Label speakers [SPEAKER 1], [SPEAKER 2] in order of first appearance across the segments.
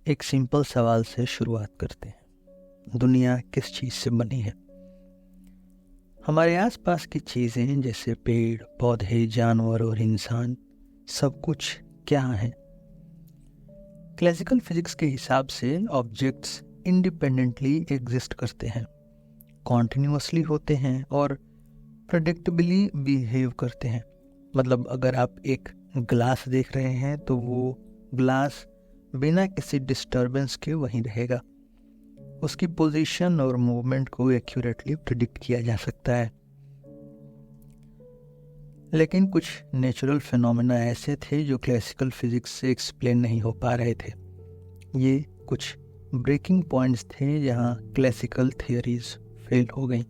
[SPEAKER 1] एक सिंपल सवाल से शुरुआत करते हैं। दुनिया किस चीज़ से बनी है? हमारे आसपास की चीज़ें जैसे पेड़, पौधे, जानवर और इंसान, सब कुछ क्या है? क्लासिकल फिजिक्स के हिसाब से ऑब्जेक्ट्स इंडिपेंडेंटली एग्जिस्ट करते हैं, कॉन्टिन्यूअसली होते हैं और प्रेडिक्टेबली बिहेव करते हैं। मतलब अगर आप एक ग्लास देख रहे हैं तो वो ग्लास बिना किसी डिस्टरबेंस के वहीं रहेगा। उसकी पोजीशन और मूवमेंट को एक्यूरेटली प्रिडिक्ट किया जा सकता है। लेकिन कुछ नेचुरल फिनोमेना ऐसे थे जो क्लासिकल फिजिक्स से एक्सप्लेन नहीं हो पा रहे थे। ये कुछ ब्रेकिंग पॉइंट्स थे जहां क्लासिकल थियरीज फेल हो गई।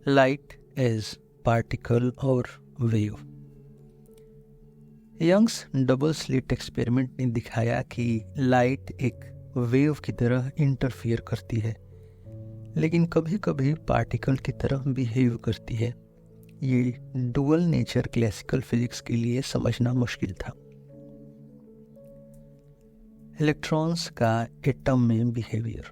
[SPEAKER 1] लाइट एज पार्टिकल और wave. Young's double slit experiment ने दिखाया कि लाइट एक वेव की तरह इंटरफियर करती है, लेकिन कभी कभी पार्टिकल की तरह बिहेव करती है। ये डुअल नेचर क्लासिकल फिजिक्स के लिए समझना मुश्किल था। इलेक्ट्रॉन्स का एटम में बिहेवियर।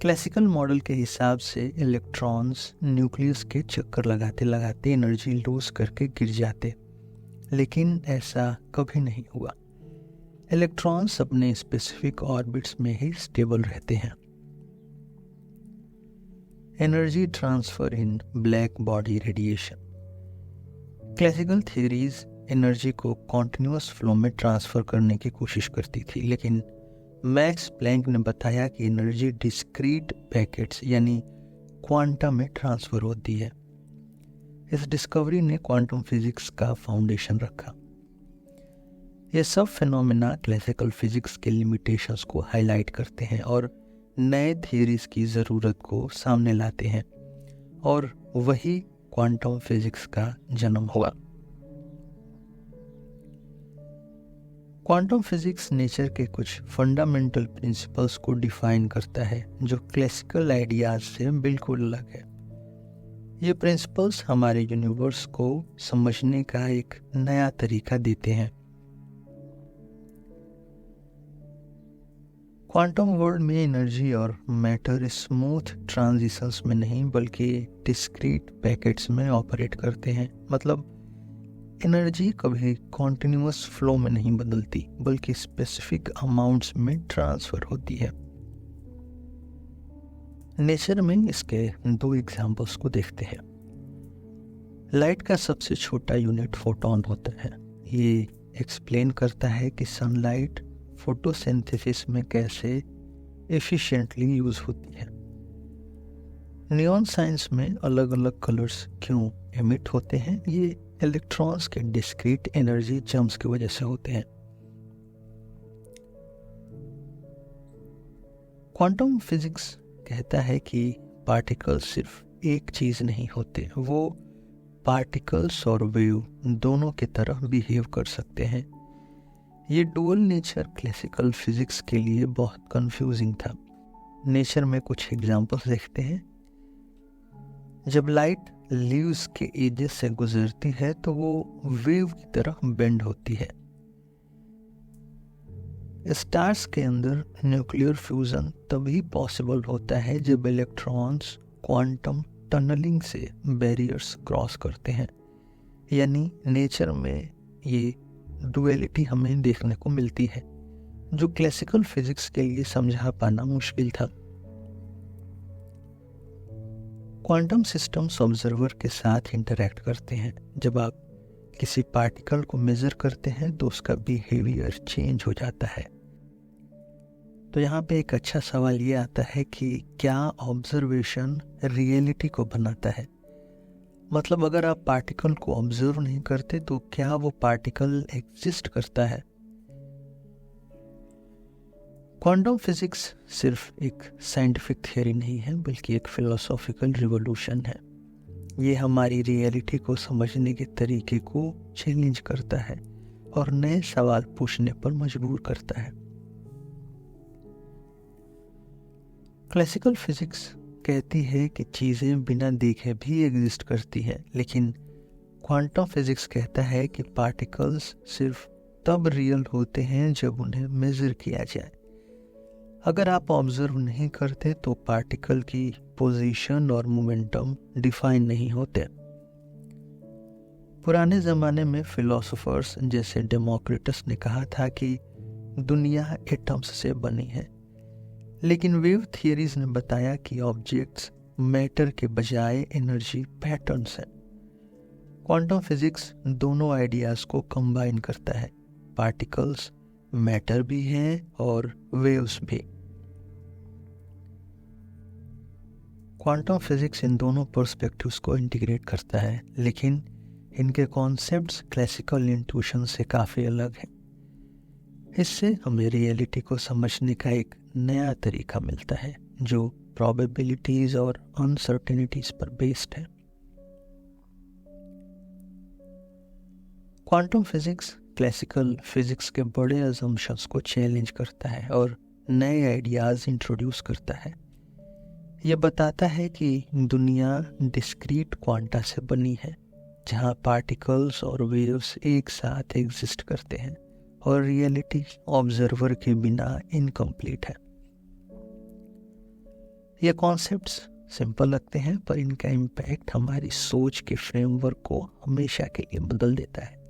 [SPEAKER 1] क्लासिकल मॉडल के हिसाब से इलेक्ट्रॉन्स न्यूक्लियस के चक्कर लगाते लगाते एनर्जी लूज करके गिर जाते, लेकिन ऐसा कभी नहीं हुआ। इलेक्ट्रॉन्स अपने स्पेसिफिक ऑर्बिट्स में ही स्टेबल रहते हैं। एनर्जी ट्रांसफर इन black body radiation. Classical theories energy को कॉन्टिन्यूअस फ्लो में ट्रांसफर करने की कोशिश करती थी, लेकिन मैक्स प्लैंक ने बताया कि एनर्जी डिस्क्रीट पैकेट्स यानी क्वांटम में ट्रांसफर होती है। इस डिस्कवरी ने क्वांटम फिजिक्स का फाउंडेशन रखा। ये सब फिनोमेना क्लासिकल फिजिक्स के लिमिटेशंस को हाईलाइट करते हैं और नए थियरीज की ज़रूरत को सामने लाते हैं, और वही क्वांटम फिजिक्स का जन्म हुआ। क्वांटम फिजिक्स नेचर के कुछ फंडामेंटल प्रिंसिपल्स को डिफाइन करता है जो क्लासिकल आइडियाज से बिल्कुल अलग है। ये प्रिंसिपल्स हमारे यूनिवर्स को समझने का एक नया तरीका देते हैं। क्वांटम वर्ल्ड में एनर्जी और मैटर स्मूथ ट्रांजिशंस में नहीं बल्कि डिस्क्रीट पैकेट्स में ऑपरेट करते हैं। मतलब एनर्जी कभी कॉन्टिन्यूअस फ्लो में नहीं बदलती बल्कि स्पेसिफिक अमाउंट्स में ट्रांसफर होती है। नेचर में इसके दो एग्जाम्पल्स को देखते हैं। लाइट का सबसे छोटा यूनिट फोटॉन होता है। ये एक्सप्लेन करता है कि सनलाइट फोटोसिंथेसिस में कैसे एफिशिएंटली यूज होती है। नियॉन साइंस में अलग अलग कलर्स क्यों एमिट होते हैं? ये इलेक्ट्रॉन्स के डिस्क्रीट एनर्जी जम्प्स की वजह से होते हैं। क्वांटम फिजिक्स कहता है कि पार्टिकल्स सिर्फ एक चीज नहीं होते, वो पार्टिकल्स और वेव दोनों की तरह बिहेव कर सकते हैं। ये डुअल नेचर क्लासिकल फिजिक्स के लिए बहुत कंफ्यूजिंग था। नेचर में कुछ एग्जांपल्स देखते हैं। जब लाइट लीव्स के एजेस से गुजरती है तो वो वेव की तरह बेंड होती है। स्टार्स के अंदर न्यूक्लियर फ्यूजन तभी पॉसिबल होता है जब इलेक्ट्रॉन्स क्वांटम टनलिंग से बैरियर्स क्रॉस करते हैं। यानी नेचर में ये डुअलिटी हमें देखने को मिलती है, जो क्लासिकल फिजिक्स के लिए समझा पाना मुश्किल था। क्वांटम सिस्टम्स ऑब्जर्वर के साथ इंटरैक्ट करते हैं। जब आप किसी पार्टिकल को मेजर करते हैं तो उसका बिहेवियर चेंज हो जाता है। तो यहाँ पे एक अच्छा सवाल ये आता है कि क्या ऑब्जर्वेशन रियलिटी को बनाता है? मतलब अगर आप पार्टिकल को ऑब्जर्व नहीं करते तो क्या वो पार्टिकल एग्जिस्ट करता है? क्वांटम फिजिक्स सिर्फ एक साइंटिफिक थियरी नहीं है बल्कि एक फिलोसॉफिकल रिवॉल्यूशन है। ये हमारी रियलिटी को समझने के तरीके को चैलेंज करता है और नए सवाल पूछने पर मजबूर करता है। क्लासिकल फिजिक्स कहती है कि चीज़ें बिना देखे भी एग्जिस्ट करती हैं, लेकिन क्वांटम फिजिक्स कहता है कि पार्टिकल्स सिर्फ तब रियल होते हैं जब उन्हें मेजर किया जाए। अगर आप ऑब्जर्व नहीं करते तो पार्टिकल की पोजीशन और मोमेंटम डिफाइन नहीं होते। पुराने ज़माने में फिलोसोफर्स जैसे डेमोक्रिटस ने कहा था कि दुनिया एटम्स से बनी है, लेकिन वेव थियरीज ने बताया कि ऑब्जेक्ट्स मैटर के बजाय एनर्जी पैटर्न्स हैं। क्वांटम फिजिक्स दोनों आइडियाज़ को कंबाइन करता है। पार्टिकल्स मैटर भी हैं और वेव्स भी। क्वांटम फिजिक्स इन दोनों पर्सपेक्टिव्स को इंटीग्रेट करता है, लेकिन इनके कॉन्सेप्ट्स क्लासिकल इंट्यूशन से काफ़ी अलग हैं। इससे हमें रियलिटी को समझने का एक नया तरीका मिलता है जो प्रोबेबिलिटीज और अनसर्टेनिटीज पर बेस्ड है। क्वांटम फिजिक्स क्लासिकल फिजिक्स के बड़े अजम्पशंस को चैलेंज करता है और नए आइडियाज़ इंट्रोड्यूस करता है। यह बताता है कि दुनिया डिस्क्रीट क्वांटा से बनी है, जहाँ पार्टिकल्स और वेव्स एक साथ एग्जिस्ट करते हैं और रियलिटी ऑब्जर्वर के बिना इनकम्प्लीट है। ये कॉन्सेप्ट्स सिंपल लगते हैं, पर इनका इम्पैक्ट हमारी सोच के फ्रेमवर्क को हमेशा के लिए बदल देता है।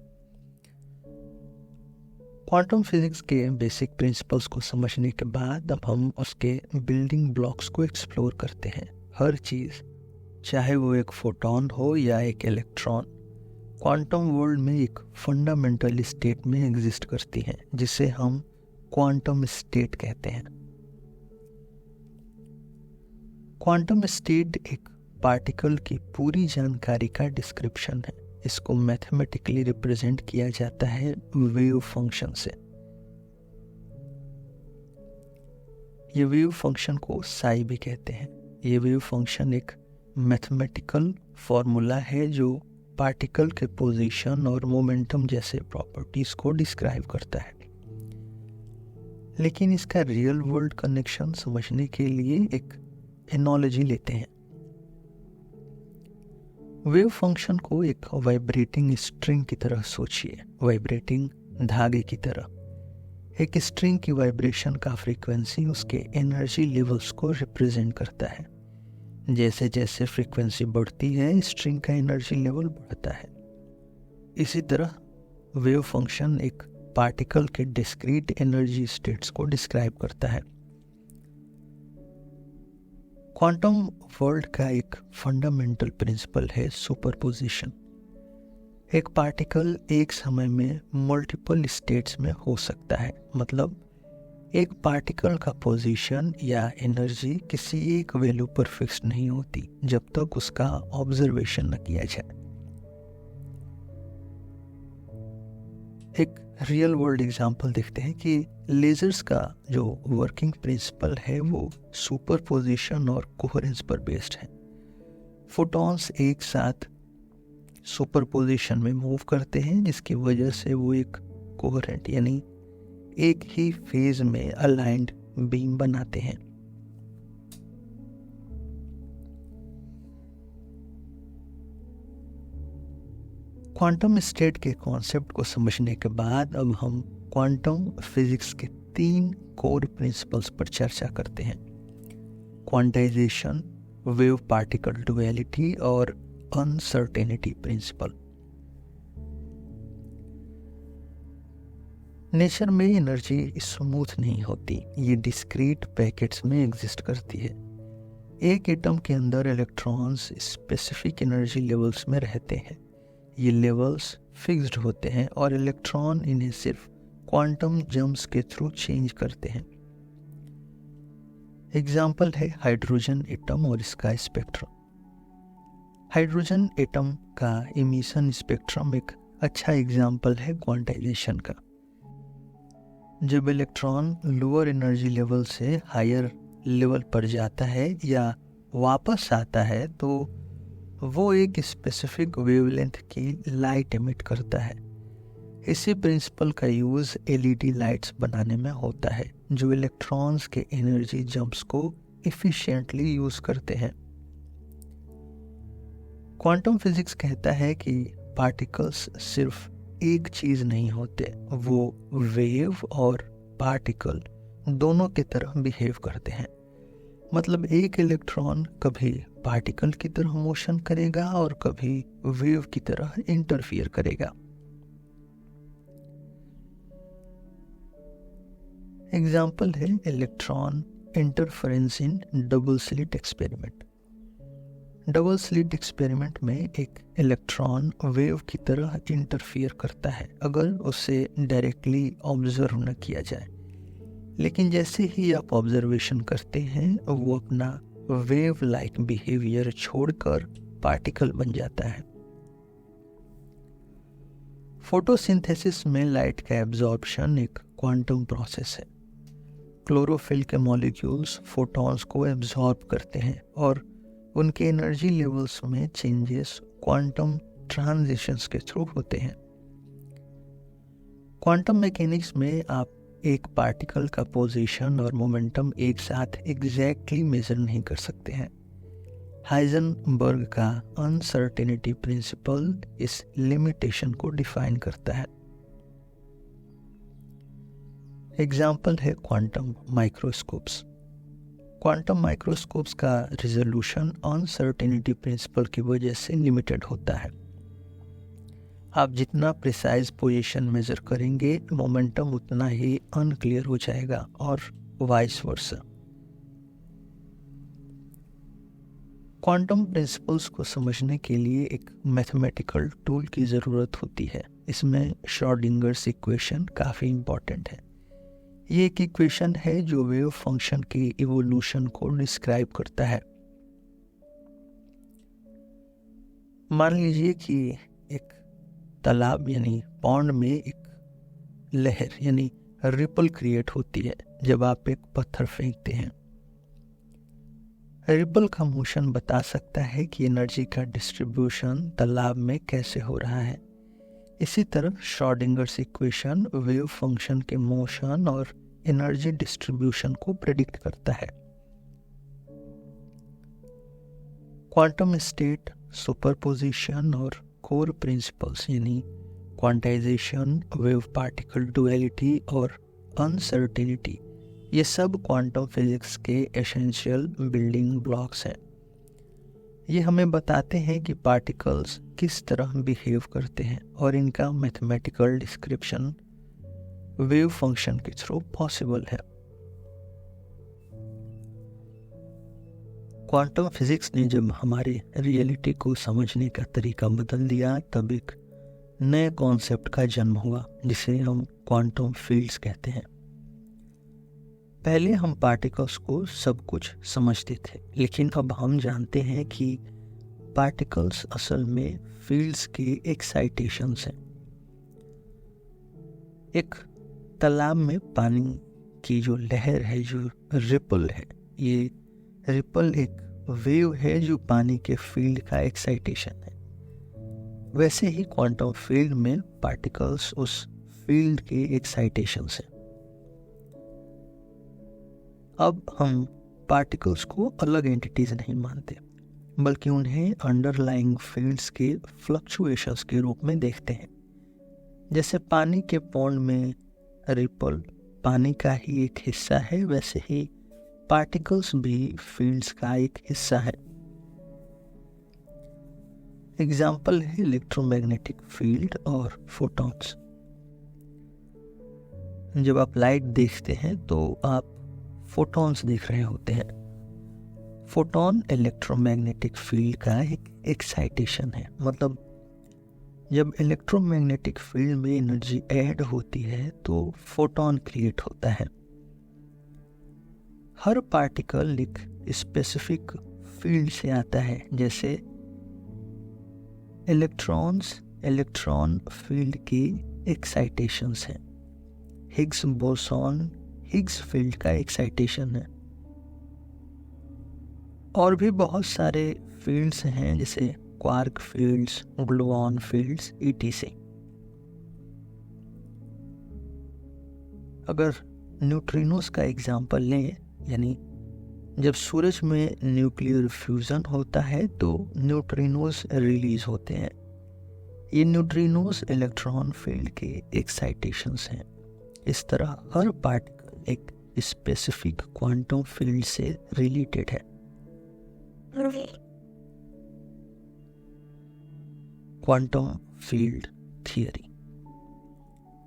[SPEAKER 1] क्वांटम फिजिक्स के बेसिक प्रिंसिपल्स को समझने के बाद अब हम उसके बिल्डिंग ब्लॉक्स को एक्सप्लोर करते हैं। हर चीज़, चाहे वो एक फोटॉन हो या एक इलेक्ट्रॉन, क्वांटम वर्ल्ड में एक फंडामेंटल स्टेट में एग्जिस्ट करती है, जिसे हम क्वांटम स्टेट कहते हैं। क्वांटम स्टेट एक पार्टिकल की पूरी जानकारी का डिस्क्रिप्शन है। इसको मैथमेटिकली रिप्रेजेंट किया जाता है वेव फंक्शन से। ये वेव फंक्शन को साई भी कहते हैं। ये वेव फंक्शन एक मैथमेटिकल फॉर्मूला है जो पार्टिकल के पोजीशन और मोमेंटम जैसे प्रॉपर्टीज को डिस्क्राइब करता है। लेकिन इसका रियल वर्ल्ड कनेक्शन समझने के लिए एक एनालॉजी लेते हैं। वेव फंक्शन को एक वाइब्रेटिंग स्ट्रिंग की तरह सोचिए, वाइब्रेटिंग धागे की तरह। एक स्ट्रिंग की वाइब्रेशन का फ्रीक्वेंसी उसके एनर्जी लेवल्स को रिप्रेजेंट करता है। जैसे जैसे फ्रीक्वेंसी बढ़ती है, स्ट्रिंग का एनर्जी लेवल बढ़ता है। इसी तरह वेव फंक्शन एक पार्टिकल के डिस्क्रीट एनर्जी स्टेट्स को डिस्क्राइब करता है। क्वांटम वर्ल्ड का एक फंडामेंटल प्रिंसिपल है सुपरपोजिशन। एक पार्टिकल एक समय में मल्टीपल स्टेट्स में हो सकता है। मतलब एक पार्टिकल का पोजीशन या एनर्जी किसी एक वैल्यू पर फिक्स नहीं होती जब तक उसका ऑब्जर्वेशन न किया जाए। एक रियल वर्ल्ड एग्जांपल देखते हैं कि लेजर्स का जो वर्किंग प्रिंसिपल है वो सुपरपोजिशन और कोहेरेंस पर बेस्ड है। फोटॉन्स एक साथ सुपरपोजिशन में मूव करते हैं, जिसकी वजह से वो एक कोहेरेंट यानी एक ही फेज में अलाइंड बीम बनाते हैं। क्वांटम स्टेट के कॉन्सेप्ट को समझने के बाद अब हम क्वांटम फिजिक्स के 3 कोर प्रिंसिपल्स पर चर्चा करते हैं: क्वांटाइजेशन, वेव पार्टिकल डुअलिटी और अनसर्टेनिटी प्रिंसिपल। नेचर में एनर्जी स्मूथ नहीं होती, ये डिस्क्रीट पैकेट्स में एग्जिस्ट करती है। एक एटम के अंदर इलेक्ट्रॉन्स स्पेसिफिक एनर्जी लेवल्स में रहते हैं। ये लेवल्स फिक्स्ड होते हैं और इलेक्ट्रॉन इन्हें सिर्फ क्वांटम जंप्स के थ्रू चेंज करते हैं। एग्जाम्पल है हाइड्रोजन एटम और इसका स्पेक्ट्रम। हाइड्रोजन एटम का इमिशन स्पेक्ट्रम एक अच्छा एग्जाम्पल है क्वांटाइजेशन का। जब इलेक्ट्रॉन लोअर एनर्जी लेवल से हायर लेवल पर जाता है या वापस आता है तो वो एक स्पेसिफिक वेवलेंथ की लाइट एमिट करता है। इसी प्रिंसिपल का यूज़ एलईडी लाइट्स बनाने में होता है जो इलेक्ट्रॉन्स के एनर्जी जंप्स को एफिशिएंटली यूज़ करते हैं। क्वांटम फिजिक्स कहता है कि पार्टिकल्स सिर्फ एक चीज नहीं होते, वो वेव और पार्टिकल दोनों की तरह बिहेव करते हैं। मतलब एक इलेक्ट्रॉन कभी पार्टिकल की तरह मोशन करेगा और कभी वेव की तरह इंटरफियर करेगा। एग्जाम्पल है electron interference in double slit experiment. Double slit experiment में एक इलेक्ट्रॉन वेव की तरह इंटरफियर करता है अगर उसे डायरेक्टली ऑब्जर्व न किया जाए, लेकिन जैसे ही आप ऑब्जर्वेशन करते हैं वो अपना वेव लाइक बिहेवियर छोड़कर पार्टिकल बन जाता है। फोटोसिंथेसिस में लाइट का एब्जॉर्प्शन एक क्वांटम प्रोसेस है। क्लोरोफिल के मॉलिक्यूल्स फोटॉन्स को एब्जॉर्ब करते हैं और उनके एनर्जी लेवल्स में चेंजेस क्वांटम ट्रांजिशंस के थ्रू होते हैं। क्वांटम मैकेनिक्स में आप एक पार्टिकल का पोजीशन और मोमेंटम एक साथ एग्जैक्टली मेजर नहीं कर सकते हैं। हाइजेनबर्ग का अनसर्टेनिटी प्रिंसिपल इस लिमिटेशन को डिफाइन करता है। एग्जाम्पल है क्वांटम माइक्रोस्कोप्स। क्वांटम माइक्रोस्कोप्स का रिजोल्यूशन अनसर्टेनिटी प्रिंसिपल की वजह से लिमिटेड होता है। आप जितना प्रिसाइज पोजीशन मेजर करेंगे मोमेंटम उतना ही अनक्लियर हो जाएगा और वाइस वर्सा। क्वांटम प्रिंसिपल्स को समझने के लिए एक मैथमेटिकल टूल की ज़रूरत होती है। इसमें श्रोडिंगर्स इक्वेशन काफ़ी इम्पॉर्टेंट है। ये एक इक्वेशन है जो वेव फंक्शन की इवोल्यूशन को डिस्क्राइब करता है। मान लीजिए कि एक तालाब यानी पॉन्ड में एक लहर यानी रिपल क्रिएट होती है जब आप एक पत्थर फेंकते हैं। रिपल का मोशन बता सकता है कि एनर्जी का डिस्ट्रीब्यूशन तालाब में कैसे हो रहा है। इसी तरह श्रोडिंगर्स इक्वेशन वेव फंक्शन के मोशन और एनर्जी डिस्ट्रीब्यूशन को प्रेडिक्ट करता है। क्वांटम स्टेट, सुपरपोजिशन और कोर प्रिंसिपल्स यानी क्वांटाइजेशन, वेव पार्टिकल डुअलिटी और अनसर्टेनिटी, ये सब क्वांटम फिजिक्स के एसेंशियल बिल्डिंग ब्लॉक्स हैं। ये हमें बताते हैं कि पार्टिकल्स किस तरह बिहेव करते हैं और इनका मैथमेटिकल डिस्क्रिप्शन वेव फंक्शन के थ्रू पॉसिबल है। क्वांटम फिजिक्स ने जब हमारे रियलिटी को समझने का तरीका बदल दिया तब एक नए कॉन्सेप्ट का जन्म हुआ जिसे हम क्वांटम फील्ड्स कहते हैं। पहले हम पार्टिकल्स को सब कुछ समझते थे, लेकिन अब हम जानते हैं कि पार्टिकल्स असल में फील्ड्स के एक्साइटेशंस हैं। एक तालाब में पानी की जो लहर है, जो रिपल है, ये रिपल एक वेव है जो पानी के फील्ड का एक्साइटेशन है। वैसे ही क्वांटम फील्ड में पार्टिकल्स उस फील्ड के एक्साइटेशंस हैं। अब हम पार्टिकल्स को अलग एंटिटीज नहीं मानते, बल्कि उन्हें अंडरलाइंग फील्ड्स के फ्लक्चुएशंस के रूप में देखते हैं। जैसे पानी के पॉन्ड में रिपल पानी का ही एक हिस्सा है, वैसे ही पार्टिकल्स भी फील्ड्स का एक हिस्सा है। एग्जाम्पल है इलेक्ट्रोमैग्नेटिक फील्ड और फोटॉन्स। जब आप लाइट देखते हैं तो आप फोटॉन्स देख रहे होते हैं। फोटॉन इलेक्ट्रोमैग्नेटिक फील्ड का एक एक्साइटेशन है। मतलब जब इलेक्ट्रोमैग्नेटिक फील्ड में एनर्जी ऐड होती है तो फोटॉन क्रिएट होता है। हर पार्टिकल एक स्पेसिफिक फील्ड से आता है। जैसे इलेक्ट्रॉन्स इलेक्ट्रॉन फील्ड की एक्साइटेशंस हैं। हिग्स बोसॉन हिग्स फील्ड का एक्साइटेशन है। और भी बहुत सारे फील्ड्स हैं जैसे quark fields, gluon fields, etc। अगर न्यूट्रिनोस का एग्जांपल लें, यानी जब सूरज में न्यूक्लियर फ्यूजन होता है तो न्यूट्रिनोस रिलीज होते हैं। ये न्यूट्रिनोस इलेक्ट्रॉन फील्ड के एक्साइटेशंस हैं। इस तरह हर पार्टिकल एक स्पेसिफिक क्वांटम फील्ड से रिलेटेड है। Quantum field theory.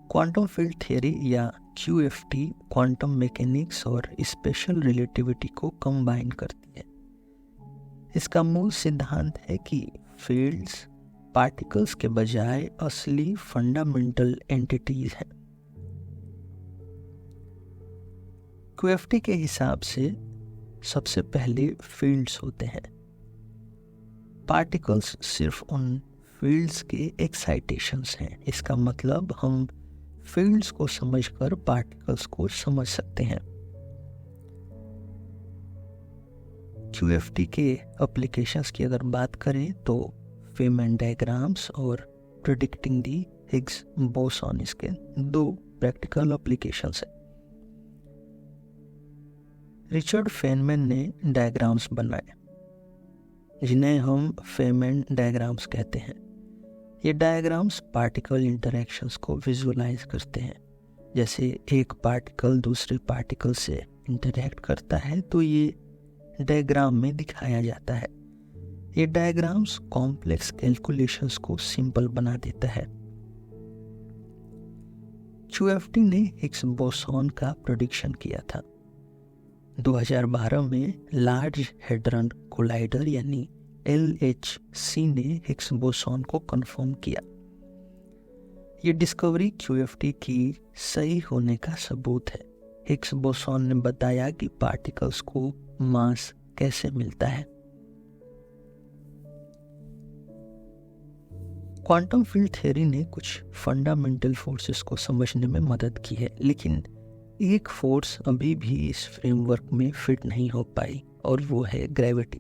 [SPEAKER 1] Quantum field theory या QFT क्वांटम मैकेनिक्स और स्पेशल रिलेटिविटी को कंबाइन करती है। इसका मूल सिद्धांत है कि फील्ड्स पार्टिकल्स के बजाय असली फंडामेंटल एंटिटीज हैं। QFT के हिसाब से सबसे पहले फील्ड्स होते हैं। पार्टिकल्स सिर्फ उन फील्ड्स के एक्साइटेशंस हैं। इसका मतलब हम फील्ड्स को समझकर पार्टिकल्स को समझ सकते हैं। QFT के एप्लीकेशंस की अगर बात करें तो फेमैन डायग्राम्स और प्रेडिक्टिंग दी हिग्स बोसॉन इसके 2 प्रैक्टिकल एप्लीकेशंस हैं। रिचर्ड फेनमैन ने डायग्राम्स बनाए जिन्हें हम फेमैन डायग्राम्स कहते हैं। ये डायग्राम्स पार्टिकल इंटरैक्शंस को विजुअलाइज करते हैं। जैसे एक पार्टिकल दूसरे पार्टिकल से इंटरैक्ट करता है तो ये डायग्राम में दिखाया जाता है। ये डायग्राम्स कॉम्प्लेक्स कैलकुलेशंस को सिंपल बना देता है। QFT ने हिग्स बोसॉन का प्रेडिक्शन किया था। 2012 में लार्ज हेड्रन कोलाइडर यानी LHC ने हिग्स बोसॉन को कंफर्म किया। ये डिस्कवरी QFT की सही होने का सबूत है। हिग्स बोसॉन ने बताया कि पार्टिकल्स को मास कैसे मिलता है। क्वांटम फील्ड थ्योरी ने कुछ फंडामेंटल फोर्सेस को समझने में मदद की है, लेकिन एक फोर्स अभी भी इस फ्रेमवर्क में फिट नहीं हो पाई और वो है ग्रेविटी।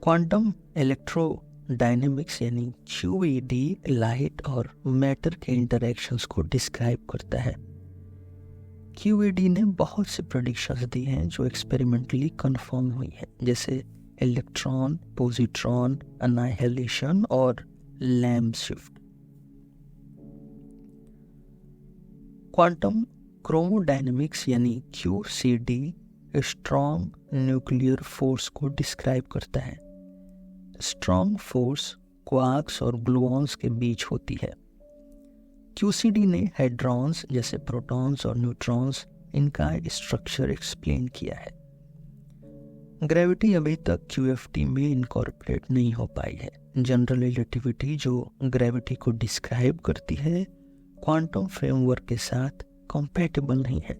[SPEAKER 1] क्वांटम इलेक्ट्रोडायनेमिक्स यानी QED लाइट और मैटर के इंटरैक्शंस को डिस्क्राइब करता है। QED ने बहुत से प्रेडिक्शंस दी हैं जो एक्सपेरिमेंटली कंफर्म हुई हैं, जैसे इलेक्ट्रॉन, पोजिट्रॉन, अनाइहिलेशन और लैम्ब शिफ्ट। क्वांटम क्रोमोडायनेमिक्स यानी QCD स्ट्रॉन्ग न्यूक्लियर फोर्स को डिस्क्राइब करता है। स्ट्रॉन्ग फोर्स क्वार्क्स और ग्लूऑन्स के बीच होती है। QCD ने हाइड्रॉन्स जैसे प्रोटॉन्स और न्यूट्रॉन्स इनका स्ट्रक्चर एक्सप्लेन किया है। ग्रेविटी अभी तक QFT में इनकॉर्पोरेट नहीं हो पाई है। जनरल रिलेटिविटी जो ग्रेविटी को डिस्क्राइब करती है क्वांटम फ्रेमवर्क के साथ कंपैटिबल नहीं है।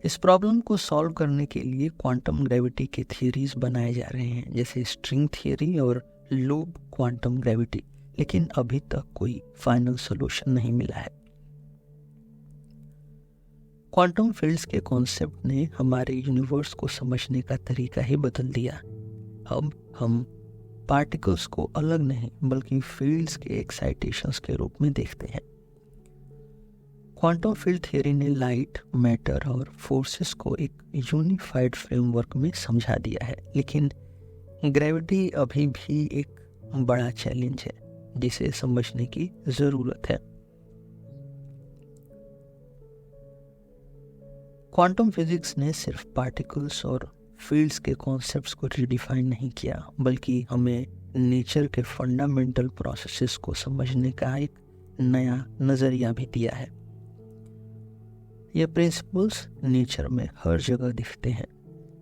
[SPEAKER 1] इस प्रॉब्लम को सॉल्व करने के लिए क्वांटम ग्रेविटी के थियरीज बनाए जा रहे हैं, जैसे स्ट्रिंग थियरी और लूप क्वांटम ग्रेविटी, लेकिन अभी तक कोई फाइनल सॉल्यूशन नहीं मिला है। क्वांटम फील्ड्स के कॉन्सेप्ट ने हमारे यूनिवर्स को समझने का तरीका ही बदल दिया। अब हम पार्टिकल्स को अलग नहीं बल्कि फील्ड्स के एक्साइटेशंस के रूप में देखते हैं। क्वांटम फील्ड थ्योरी ने लाइट, मैटर और फोर्सेस को एक यूनिफाइड फ्रेमवर्क में समझा दिया है, लेकिन ग्रेविटी अभी भी एक बड़ा चैलेंज है जिसे समझने की जरूरत है। क्वांटम फिजिक्स ने सिर्फ पार्टिकल्स और फील्ड्स के कॉन्सेप्ट्स को रिडिफाइन नहीं किया, बल्कि हमें नेचर के फंडामेंटल प्रोसेसेस को समझने का एक नया नज़रिया भी दिया है। ये प्रिंसिपल्स नेचर में हर जगह दिखते हैं,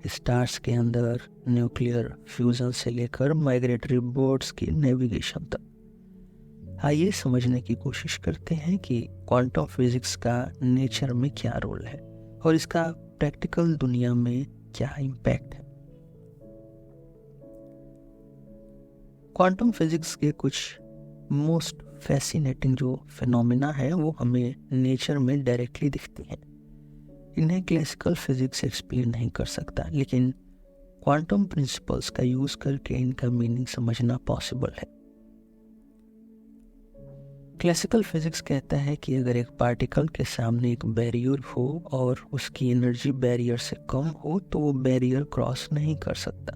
[SPEAKER 1] स्टार्स के अंदर, न्यूक्लियर फ्यूजन से लेकर माइग्रेटरी बर्ड्स की नेविगेशन तक। आइए समझने की कोशिश करते हैं कि क्वांटम फिजिक्स का नेचर में क्या रोल है और इसका प्रैक्टिकल दुनिया में क्या इम्पैक्ट है। क्वांटम फिजिक्स के कुछ मोस्ट फैसिनेटिंग जो फिनोमेना है वो हमें नेचर में डायरेक्टली दिखती हैं। इन्हें क्लासिकल फिजिक्स एक्सप्लेन नहीं कर सकता, लेकिन क्वांटम प्रिंसिपल्स का यूज करके इनका मीनिंग समझना पॉसिबल है। क्लासिकल फिजिक्स कहता है कि अगर एक पार्टिकल के सामने एक बैरियर हो और उसकी एनर्जी बैरियर से कम हो तो वो बैरियर क्रॉस नहीं कर सकता।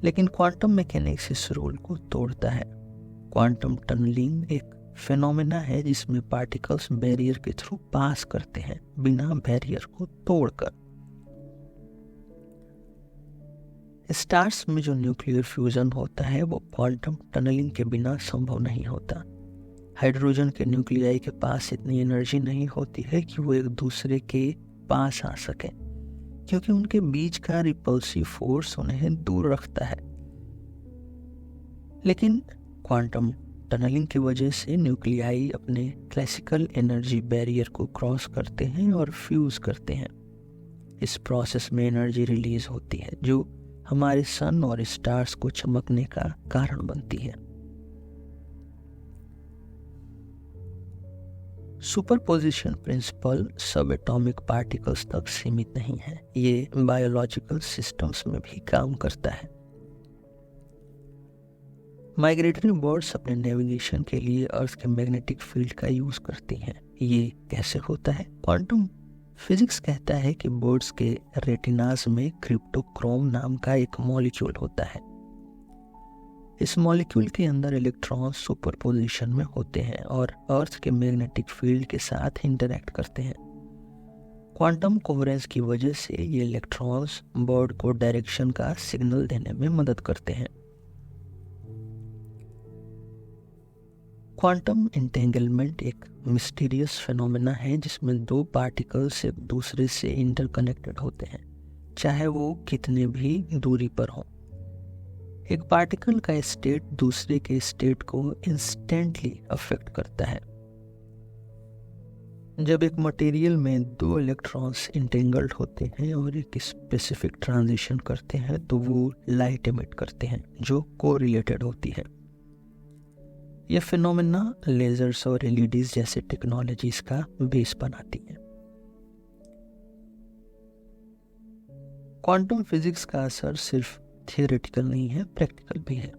[SPEAKER 1] लेकिन क्वांटम मैकेनिक्स इस रूल को तोड़ता है। क्वांटम टनलिंग एक फिनोमेना है जिसमें पार्टिकल्स बैरियर के थ्रू पास करते हैं बिना बैरियर को तोड़कर। स्टार्स में जो न्यूक्लियर फ्यूजन होता है वो क्वांटम टनलिंग के बिना संभव नहीं होता। हाइड्रोजन के न्यूक्लियाई के पास इतनी एनर्जी नहीं होती है कि वो एक दूसरे के पास आ सके, क्योंकि उनके बीच का रिपल्सिव फोर्स उन्हें दूर रखता है। लेकिन क्वांटम टनलिंग की वजह से न्यूक्लियाई अपने क्लासिकल एनर्जी बैरियर को क्रॉस करते हैं और फ्यूज करते हैं। इस प्रोसेस में एनर्जी रिलीज होती है जो हमारे सन और स्टार्स को चमकने का कारण बनती है। सुपरपोजिशन प्रिंसिपल सब एटॉमिक पार्टिकल्स तक सीमित नहीं है, ये बायोलॉजिकल सिस्टम्स में भी काम करता है। माइग्रेटरी बर्ड्स अपने नेविगेशन के लिए अर्थ के मैग्नेटिक फील्ड का यूज करती हैं। ये कैसे होता है? क्वांटम फिजिक्स कहता है कि बर्ड्स के रेटिनास में क्रिप्टोक्रोम नाम का एक मॉलिक्यूल होता है। इस मॉलिक्यूल के अंदर इलेक्ट्रॉन सुपरपोजिशन में होते हैं और अर्थ के मैग्नेटिक फील्ड के साथ इंटरैक्ट करते हैं। क्वांटम कोहेरेंस की वजह से ये इलेक्ट्रॉन्स बर्ड को डायरेक्शन का सिग्नल देने में मदद करते हैं। क्वांटम इंटेंगलमेंट एक मिस्टीरियस फिनोमेना है जिसमें दो पार्टिकल्स एक दूसरे से इंटरकनेक्टेड होते हैं, चाहे वो कितने भी दूरी पर हों। एक पार्टिकल का स्टेट दूसरे के स्टेट को इंस्टेंटली अफेक्ट करता है। जब एक मटेरियल में दो इलेक्ट्रॉन्स इंटेंगल्ड होते हैं और एक स्पेसिफिक ट्रांजिशन करते हैं तो वो लाइट एमिट करते हैं जो कोरिलेटेड होती है। यह फिनोमेना लेजर्स और एलईडीज जैसे टेक्नोलॉजीज का बेस बनाती है। क्वांटम फिजिक्स का असर सिर्फ थियोरेटिकल नहीं है, प्रैक्टिकल भी है।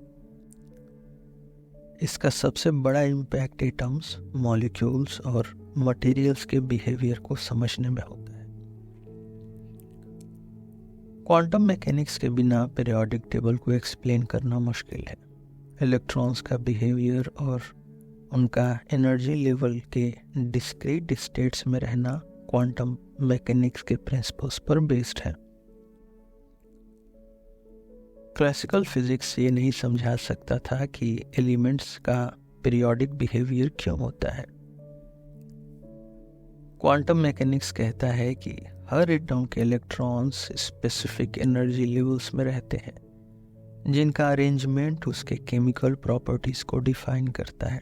[SPEAKER 1] इसका सबसे बड़ा इम्पैक्ट एटम्स, मॉलिक्यूल्स और मटेरियल्स के बिहेवियर को समझने में होता है। क्वांटम मैकेनिक्स के बिना पीरियोडिक टेबल को एक्सप्लेन करना मुश्किल है। इलेक्ट्रॉन्स का बिहेवियर और उनका एनर्जी लेवल के डिस्क्रीट स्टेट्स में रहना क्वांटम मैकेनिक्स के प्रिंसिपल्स पर बेस्ड है। क्लासिकल फिजिक्स ये नहीं समझा सकता था कि एलिमेंट्स का पीरियोडिक बिहेवियर क्यों होता है। क्वांटम मैकेनिक्स कहता है कि हर एटम के इलेक्ट्रॉन्स स्पेसिफिक एनर्जी लेवल्स में रहते हैं जिनका अरेंजमेंट उसके केमिकल प्रॉपर्टीज को डिफाइन करता है।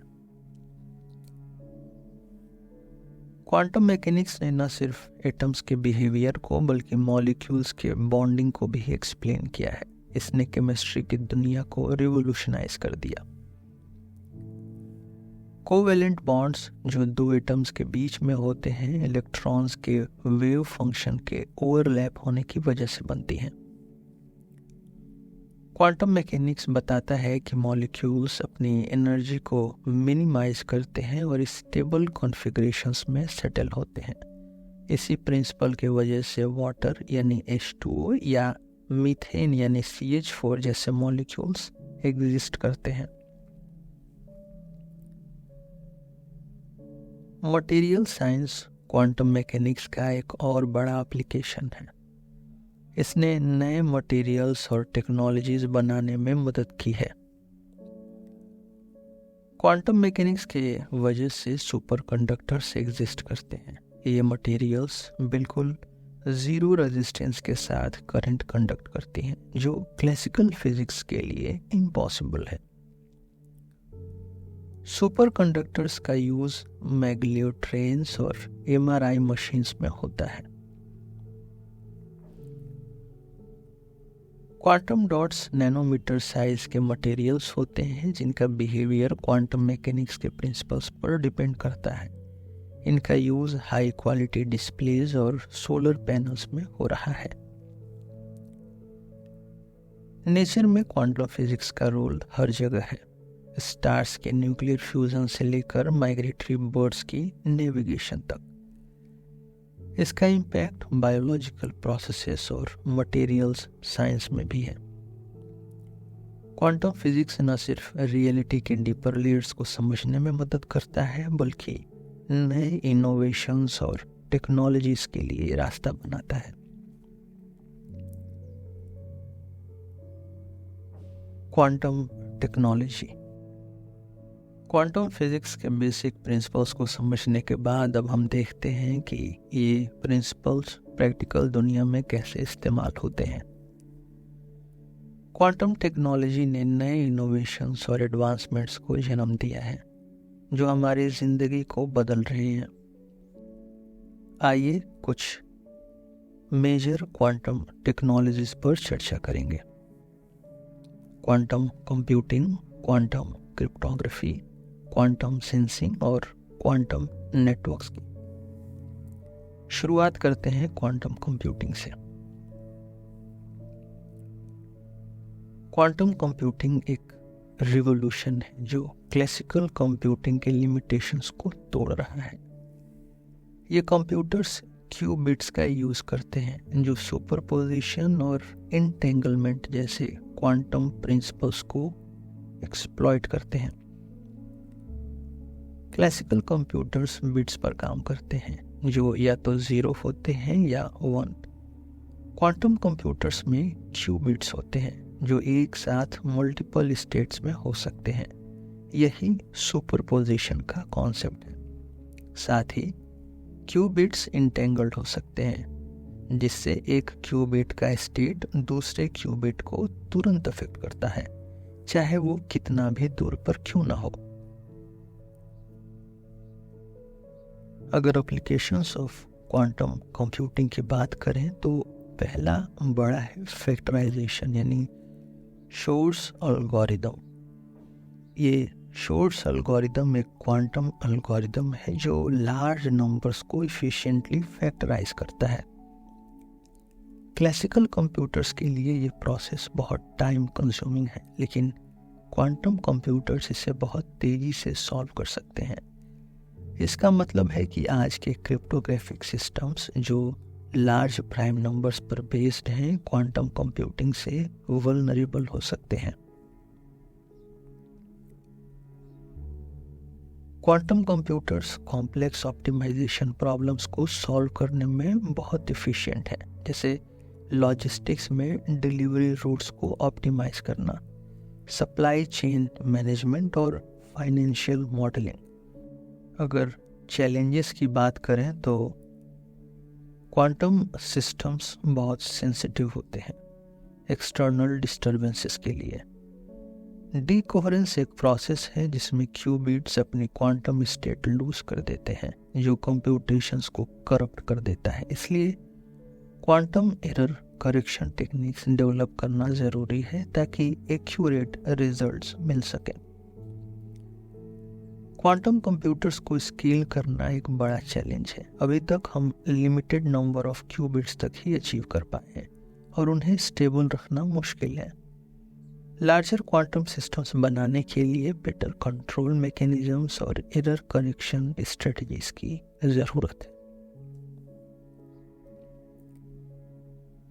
[SPEAKER 1] क्वांटम मैकेनिक्स ने न सिर्फ एटम्स के बिहेवियर को बल्कि मॉलिक्यूल्स के बॉन्डिंग को भी एक्सप्लेन किया है। इसने केमिस्ट्री की दुनिया को रिवोल्यूशनाइज कर दिया। कोवेलेंट बॉन्ड्स जो दो एटम्स के बीच में होते हैं इलेक्ट्रॉन्स के वेव फंक्शन के ओवरलैप होने की वजह से बनती हैं। क्वांटम मैकेनिक्स बताता है कि मॉलिक्यूल्स अपनी एनर्जी को मिनिमाइज करते हैं और स्टेबल कॉन्फ़िगरेशंस में सेटल होते हैं। इसी प्रिंसिपल के वजह से वाटर यानी H2O या मीथेन यानी CH4 जैसे मॉलिक्यूल्स एग्जिस्ट करते हैं। मटेरियल साइंस क्वांटम मैकेनिक्स का एक और बड़ा एप्लीकेशन है। इसने नए मटेरियल्स और टेक्नोलॉजीज बनाने में मदद की है। क्वांटम मैकेनिक्स के वजह से सुपरकंडक्टर्स एग्जिस्ट करते हैं। ये मटेरियल्स बिल्कुल ज़ीरो रेजिस्टेंस के साथ करंट कंडक्ट करती हैं जो क्लासिकल फिजिक्स के लिए इम्पॉसिबल है। सुपरकंडक्टर्स का यूज़ मैग्नेट्रॉन्स और MRI मशीन्स में होता है। क्वांटम डॉट्स नैनोमीटर साइज के मटेरियल्स होते हैं जिनका बिहेवियर क्वांटम मैकेनिक्स के प्रिंसिपल्स पर डिपेंड करता है। इनका यूज़ हाई क्वालिटी डिस्प्लेज और सोलर पैनल्स में हो रहा है। नेचर में क्वांटम फिजिक्स का रोल हर जगह है, स्टार्स के न्यूक्लियर फ्यूजन से लेकर माइग्रेटरी बर्ड्स की नेविगेशन तक। इसका इम्पैक्ट बायोलॉजिकल प्रोसेसेस और मटेरियल्स साइंस में भी है। क्वांटम फिजिक्स न सिर्फ रियलिटी के डीपर लेयर्स को समझने में मदद करता है बल्कि नए इनोवेशंस और टेक्नोलॉजीज के लिए रास्ता बनाता है। Quantum technology. क्वांटम फिजिक्स के बेसिक प्रिंसिपल्स को समझने के बाद अब हम देखते हैं कि ये प्रिंसिपल्स प्रैक्टिकल दुनिया में कैसे इस्तेमाल होते हैं। क्वांटम टेक्नोलॉजी ने नए इनोवेशंस और एडवांसमेंट्स को जन्म दिया है जो हमारी ज़िंदगी को बदल रहे हैं। आइए कुछ मेजर क्वांटम टेक्नोलॉजीज पर चर्चा करेंगे। Quantum computing, quantum cryptography, quantum sensing और क्वांटम नेटवर्क्स की। शुरुआत करते हैं क्वांटम कंप्यूटिंग से। क्वांटम कंप्यूटिंग एक रिवॉल्यूशन है जो क्लासिकल कंप्यूटिंग के लिमिटेशंस को तोड़ रहा है। ये कंप्यूटर्स क्यूबिट्स का यूज़ करते हैं जो सुपरपोजिशन और एंटेंगलमेंट जैसे क्वांटम प्रिंसिपल्स को एक्सप्लॉइट करते हैं। क्लासिकल कंप्यूटर्स बिट्स पर काम करते हैं जो या तो 0 होते हैं या 1। क्वांटम कंप्यूटर्स में क्यूबिट्स होते हैं जो एक साथ मल्टीपल स्टेट्स में हो सकते हैं। यही सुपरपोजिशन का कॉन्सेप्ट है। साथ ही क्यूबिट्स इंटेंगल्ड हो सकते हैं जिससे एक क्यूबिट का स्टेट दूसरे क्यूबिट को तुरंत अफेक्ट करता है, चाहे वो कितना भी दूर पर क्यों ना हो। अगर एप्लीकेशंस ऑफ क्वांटम कंप्यूटिंग की बात करें तो पहला बड़ा है फैक्टराइजेशन यानी शोर्स एल्गोरिदम। ये शोर्स एल्गोरिदम एक क्वांटम एल्गोरिदम है जो लार्ज नंबर्स को इफिशिएंटली फैक्टराइज करता है। क्लासिकल कंप्यूटर्स के लिए ये प्रोसेस बहुत टाइम कंज्यूमिंग है, लेकिन क्वांटम कंप्यूटर्स इसे बहुत तेजी से सॉल्व कर सकते हैं। इसका मतलब है कि आज के क्रिप्टोग्राफिक सिस्टम्स जो लार्ज प्राइम नंबर्स पर बेस्ड हैं, क्वांटम कंप्यूटिंग से वल्नरेबल हो सकते हैं। Quantum computers complex optimisation problems को सॉल्व करने में बहुत एफिशिएंट हैं, जैसे लॉजिस्टिक्स में डिलीवरी रूट्स को ऑप्टिमाइज करना, सप्लाई चेन मैनेजमेंट और फाइनेंशियल मॉडलिंग। अगर चैलेंजेस की बात करें तो क्वांटम सिस्टम्स बहुत सेंसिटिव होते हैं एक्सटर्नल डिस्टर्बेंसेस के लिए। डीकोहेरेंस एक प्रोसेस है जिसमें क्यूबिट्स अपनी क्वांटम स्टेट लूज कर देते हैं जो कंप्यूटेशंस को करप्ट कर देता है। इसलिए quantum error correction techniques develop करना ज़रूरी है ताकि एक्यूरेट रिजल्ट्स मिल सकें। क्वांटम कंप्यूटर्स को स्केल करना एक बड़ा चैलेंज है। अभी तक हम लिमिटेड नंबर ऑफ क्यूबिट्स तक ही अचीव कर पाए हैं और उन्हें स्टेबल रखना मुश्किल है। लार्जर क्वांटम सिस्टम्स बनाने के लिए बेटर कंट्रोल मैकेनिज्म्स और एरर करेक्शन स्ट्रेटजीज की ज़रूरत है।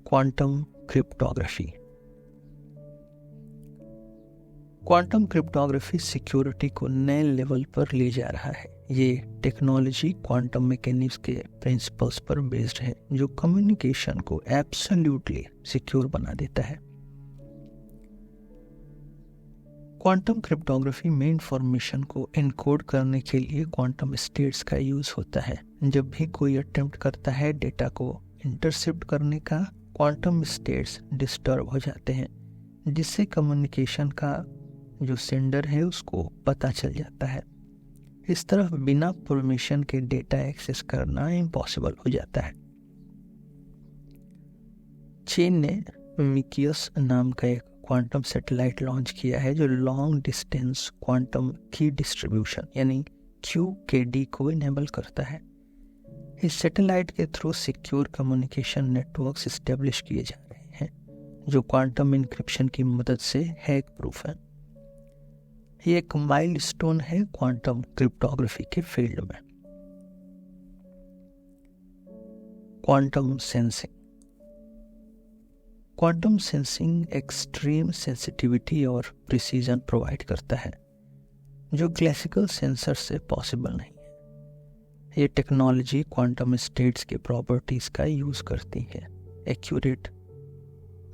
[SPEAKER 1] Quantum cryptography. Quantum cryptography security को नए लेवल पर ले जा रहा है। ये टेक्नोलॉजी क्वांटम मैकेनिक्स के प्रिंसिपल्स पर बेस्ड है जो कम्युनिकेशन को एब्सोल्युटली सिक्योर बना देता है। क्वांटम क्रिप्टोग्राफी में इंफॉर्मेशन को एनकोड करने के लिए क्वांटम स्टेट्स का यूज होता है। जब भी कोई अटेम्प्ट करता है डेटा को इंटरसेप्ट करने का, क्वांटम स्टेट्स डिस्टर्ब हो जाते हैं जिससे कम्युनिकेशन का जो सेंडर है उसको पता चल जाता है। इस तरह बिना परमिशन के डेटा एक्सेस करना इम्पॉसिबल हो जाता है। चीन ने मिकियस नाम का एक क्वांटम सैटेलाइट लॉन्च किया है जो लॉन्ग डिस्टेंस क्वांटम की डिस्ट्रीब्यूशन यानी QKD को इनेबल करता है। इस सैटेलाइट के through secure communication networks establish किए जा रहे हैं जो क्वांटम इंक्रिप्शन की मदद से हैक प्रूफ है। ये एक माइलस्टोन है क्वांटम क्रिप्टोग्राफी के फील्ड में। Quantum sensing. Quantum sensing extreme sensitivity और प्रिसीजन प्रोवाइड करता है, जो क्लासिकल सेंसर से पॉसिबल नहीं है। ये टेक्नोलॉजी क्वांटम स्टेट्स के प्रॉपर्टीज का यूज करती है एक्यूरेट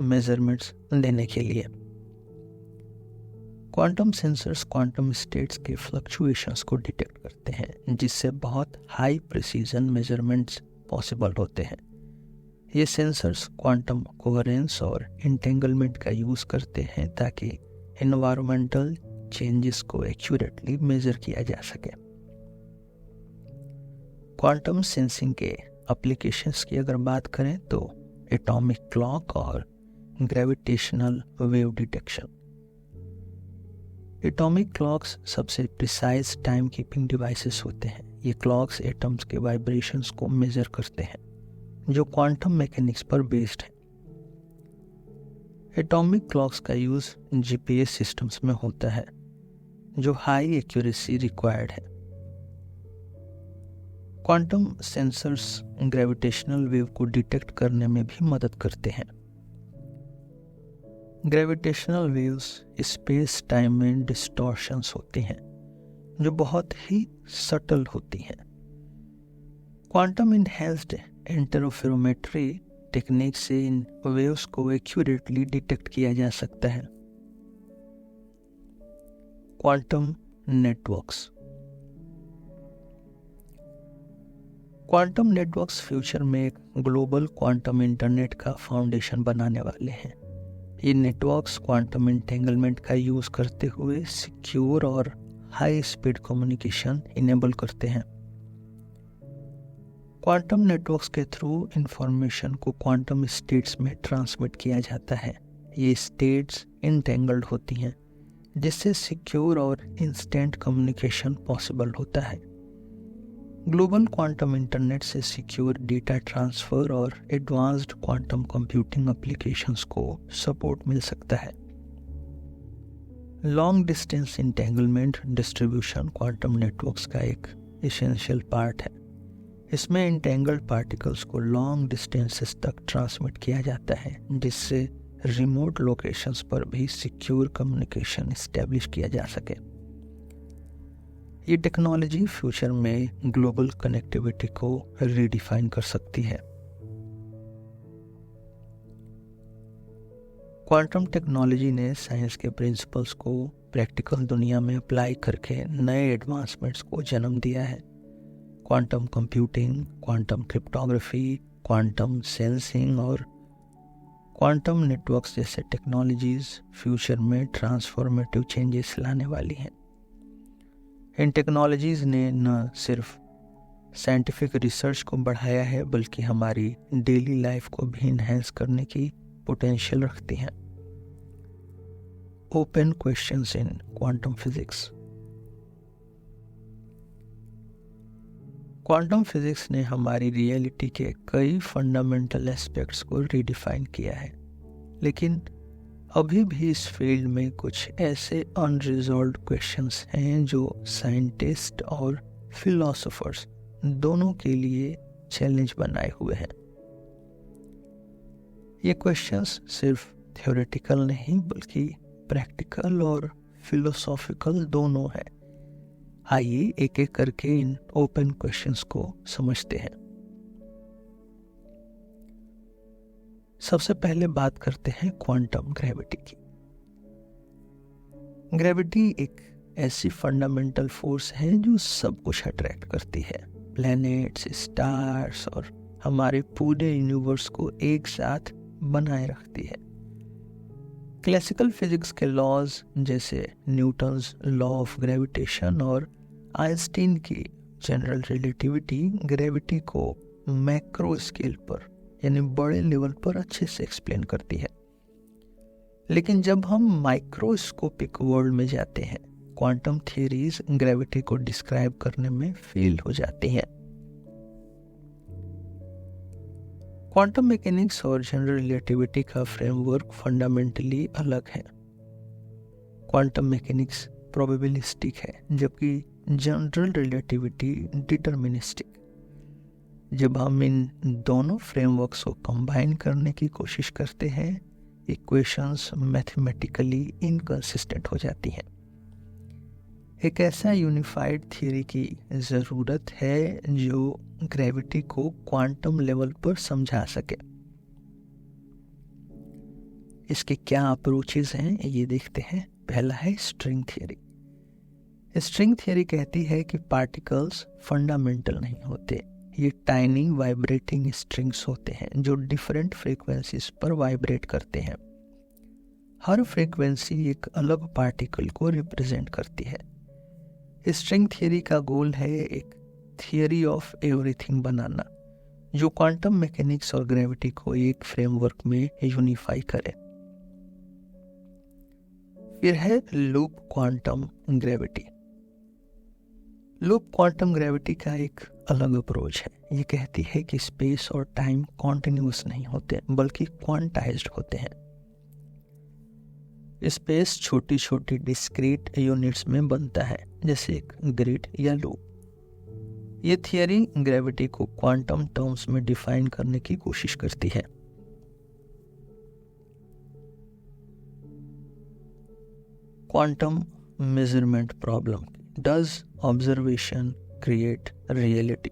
[SPEAKER 1] मेजरमेंट्स देने के लिए। क्वांटम सेंसर्स क्वांटम स्टेट्स के फ्लक्चुएशंस को डिटेक्ट करते हैं, जिससे बहुत हाई प्रिसीजन मेजरमेंट्स पॉसिबल होते हैं। ये सेंसर्स क्वांटम कोहेरेंस और इंटेंगलमेंट का यूज करते हैं ताकि एनवायरमेंटल चेंजेस को एक्यूरेटली मेजर किया जा सके। क्वांटम सेंसिंग के एप्लीकेशंस की अगर बात करें तो एटॉमिक क्लॉक और gravitational wave detection. Atomic clocks सबसे प्रिसाइज टाइम कीपिंग डिवाइसेस होते हैं। ये क्लॉक्स एटम्स के वाइब्रेशंस को मेजर करते हैं, जो क्वांटम मैकेनिक्स पर बेस्ड है। एटॉमिक क्लॉक्स का यूज जीपीएस सिस्टम्स में होता है, जो हाई एक्यूरेसी रिक्वायर्ड है। क्वांटम सेंसर्स ग्रेविटेशनल वेव को डिटेक्ट करने में भी मदद करते हैं। ग्रेविटेशनल वेव्स स्पेस टाइम में डिस्टॉर्शंस होती हैं, जो बहुत ही सटल होती हैं। क्वांटम इनहेंस्ड इंटरफेरोमेट्री टेक्निक से इन वेव्स को एक्यूरेटली डिटेक्ट किया जा सकता है। Quantum networks. Quantum networks future में एक ग्लोबल क्वांटम इंटरनेट का फाउंडेशन बनाने वाले हैं। ये नेटवर्क्स क्वांटम एंटेंगलमेंट का यूज करते हुए सिक्योर और हाई स्पीड कम्युनिकेशन इनेबल करते हैं। क्वांटम नेटवर्क्स के थ्रू इंफॉर्मेशन को क्वांटम स्टेट्स में ट्रांसमिट किया जाता है। ये स्टेट्स इंटेंगल्ड होती हैं, जिससे सिक्योर और इंस्टेंट कम्युनिकेशन पॉसिबल होता है। ग्लोबल क्वांटम इंटरनेट से सिक्योर डेटा ट्रांसफर और एडवांस्ड क्वांटम कंप्यूटिंग एप्लीकेशंस को सपोर्ट मिल सकता है। Long distance entanglement distribution quantum networks का एक एसेंशियल पार्ट है। इसमें इंटेंगल्ड पार्टिकल्स को लॉन्ग डिस्टेंसेस तक ट्रांसमिट किया जाता है, जिससे रिमोट लोकेशंस पर भी सिक्योर कम्युनिकेशन एस्टेब्लिश किया जा सके। ये टेक्नोलॉजी फ्यूचर में ग्लोबल कनेक्टिविटी को रीडिफाइन कर सकती है। क्वांटम टेक्नोलॉजी ने साइंस के प्रिंसिपल्स को प्रैक्टिकल दुनिया में अप्लाई करके नए एडवांसमेंट्स को जन्म दिया है। Quantum computing, quantum cryptography, quantum sensing और क्वांटम नेटवर्क्स जैसे टेक्नोलॉजीज फ्यूचर में ट्रांसफॉर्मेटिव चेंजेस लाने वाली हैं। इन टेक्नोलॉजीज ने न सिर्फ साइंटिफिक रिसर्च को बढ़ाया है, बल्कि हमारी डेली लाइफ को भी इन्हेंस करने की पोटेंशियल रखती हैं। Open questions in quantum physics. Quantum physics ने हमारी रियलिटी के कई फंडामेंटल एस्पेक्ट्स को रीडिफाइन किया है, लेकिन अभी भी इस फील्ड में कुछ ऐसे अनरिजॉल्व्ड क्वेश्चंस हैं जो साइंटिस्ट और फिलोसोफर्स दोनों के लिए चैलेंज बनाए हुए हैं। ये क्वेश्चंस सिर्फ थ्योरेटिकल नहीं, बल्कि प्रैक्टिकल और फिलोसॉफिकल दोनों हैं। आइए एक एक करके इन ओपन क्वेश्चंस को समझते हैं। सबसे पहले बात करते हैं क्वांटम ग्रेविटी की। ग्रेविटी एक ऐसी फंडामेंटल फोर्स है जो सब कुछ अट्रैक्ट करती है। प्लैनेट्स, स्टार्स और हमारे पूरे यूनिवर्स को एक साथ बनाए रखती है। क्लासिकल फिजिक्स के लॉज जैसे न्यूटन्स लॉ ऑफ ग्रेविटेशन और आइंस्टीन की जनरल रिलेटिविटी ग्रेविटी को मैक्रो स्केल पर यानी बड़े लेवल पर अच्छे से एक्सप्लेन करती है। लेकिन जब हम माइक्रोस्कोपिक वर्ल्ड में जाते हैं, क्वांटम थियरीज ग्रेविटी को डिस्क्राइब करने में फेल हो जाती हैं। क्वांटम मैकेनिक्स और जनरल रिलेटिविटी का फ्रेमवर्क फंडामेंटली अलग है। क्वांटम मैकेनिक्स प्रोबेबिलिस्टिक है, जबकि जनरल रिलेटिविटी डिटर्मिनिस्टिक। जब हम इन दोनों फ्रेमवर्क्स को कंबाइन करने की कोशिश करते हैं इक्वेशंस मैथमेटिकली इनकंसिस्टेंट हो जाती हैं। एक ऐसा यूनिफाइड थियरी की ज़रूरत है जो ग्रेविटी को क्वांटम लेवल पर समझा सके। इसके क्या अप्रोचेस हैं ये देखते हैं। पहला है स्ट्रिंग थियरी। स्ट्रिंग थियरी कहती है कि पार्टिकल्स फंडामेंटल नहीं होते, ये टाइनी वाइब्रेटिंग स्ट्रिंग्स होते हैं जो डिफरेंट फ्रीक्वेंसीज पर वाइब्रेट करते हैं। हर फ्रीक्वेंसी एक अलग पार्टिकल को रिप्रेजेंट करती है। स्ट्रिंग थियरी का गोल है एक थियरी ऑफ एवरीथिंग बनाना जो क्वांटम मैकेनिक्स और ग्रेविटी को एक फ्रेमवर्क में यूनिफाई करे। फिर है loop quantum gravity. Loop quantum gravity का एक अलग अप्रोच है। ये कहती है कि स्पेस और टाइम कॉन्टिन्यूअस नहीं होते बल्कि क्वांटाइज्ड होते हैं। स्पेस छोटी छोटी डिस्क्रीट यूनिट्स में बनता है जैसे एक ग्रिड या लूप। ये थियरी ग्रेविटी को क्वांटम टर्म्स में डिफाइन करने की कोशिश करती है। Quantum measurement problem. Does observation create reality?